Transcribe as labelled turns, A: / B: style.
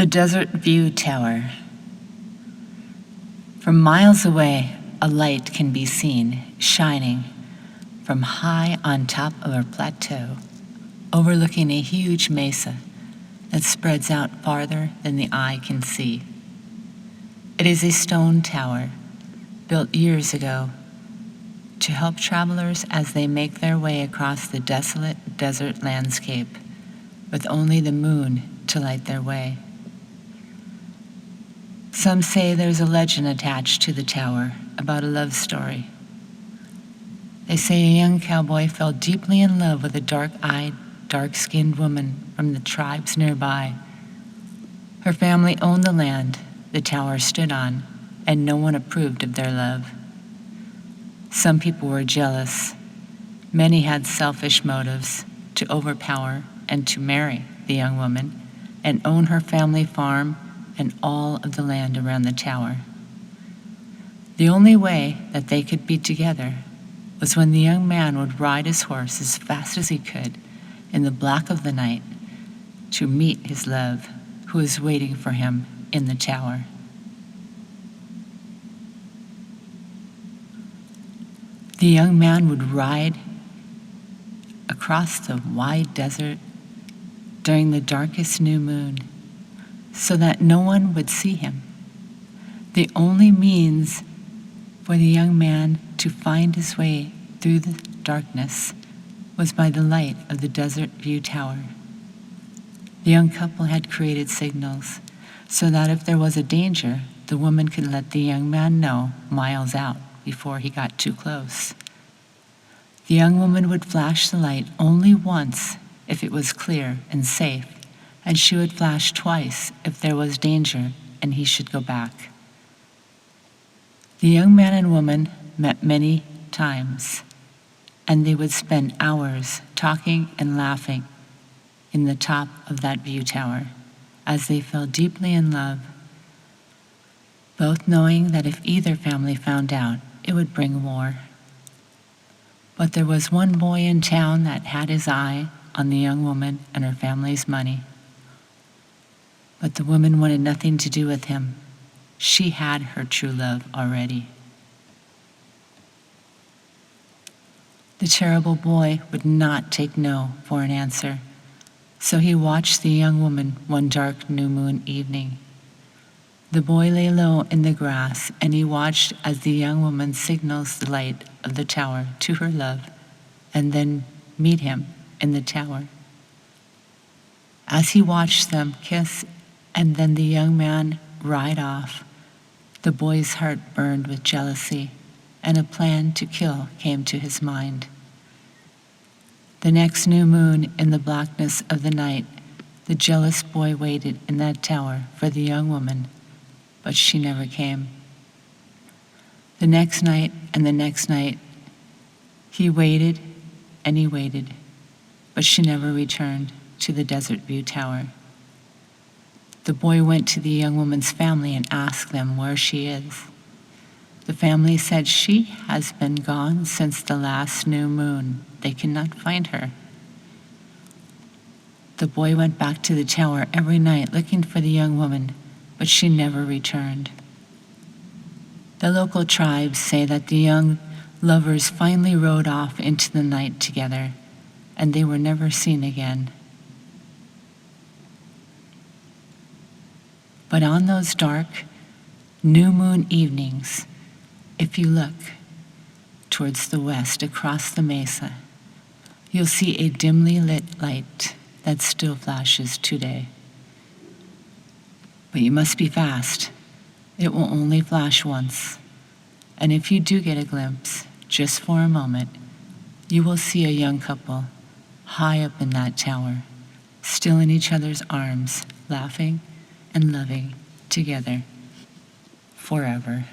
A: The Desert View Tower. From miles away, a light can be seen shining from high on top of a plateau, overlooking a huge mesa that spreads out farther than the eye can see. It is a stone tower built years ago to help travelers as they make their way across the desolate desert landscape with only the moon to light their way. Some say there's a legend attached to the tower about a love story. They say a young cowboy fell deeply in love with a dark-eyed, dark-skinned woman from the tribes nearby. Her family owned the land the tower stood on, and no one approved of their love. Some people were jealous. Many had selfish motives to overpower and to marry the young woman and own her family farm and all of the land around the tower. The only way that they could be together was when the young man would ride his horse as fast as he could in the black of the night to meet his love, who was waiting for him in the tower. The young man would ride across the wide desert during the darkest new moon so that no one would see him. The only means for the young man to find his way through the darkness was by the light of the Desert View Tower. The young couple had created signals so that if there was a danger, the woman could let the young man know miles out before he got too close. The young woman would flash the light only once if it was clear and safe, and she would flash twice if there was danger and he should go back. The young man and woman met many times, and they would spend hours talking and laughing in the top of that view tower as they fell deeply in love, both knowing that if either family found out, it would bring war. But there was one boy in town that had his eye on the young woman and her family's money. But the woman wanted nothing to do with him. She had her true love already. The terrible boy would not take no for an answer, so he watched the young woman one dark new moon evening. The boy lay low in the grass, and he watched as the young woman signals the light of the tower to her love, and then meet him in the tower. As he watched them kiss and then the young man ride off, the boy's heart burned with jealousy, and a plan to kill came to his mind. The next new moon, in the blackness of the night, the jealous boy waited in that tower for the young woman, but she never came. The next night and the next night, he waited and he waited, but she never returned to the Desert View Tower. The boy went to the young woman's family and asked them where she is. The family said she has been gone since the last new moon. They cannot find her. The boy went back to the tower every night looking for the young woman, but she never returned. The local tribes say that the young lovers finally rode off into the night together, and they were never seen again. But on those dark, new moon evenings, if you look towards the west across the mesa, you'll see a dimly lit light that still flashes today. But you must be fast. It will only flash once. And if you do get a glimpse, just for a moment, you will see a young couple high up in that tower, still in each other's arms, laughing and loving together forever.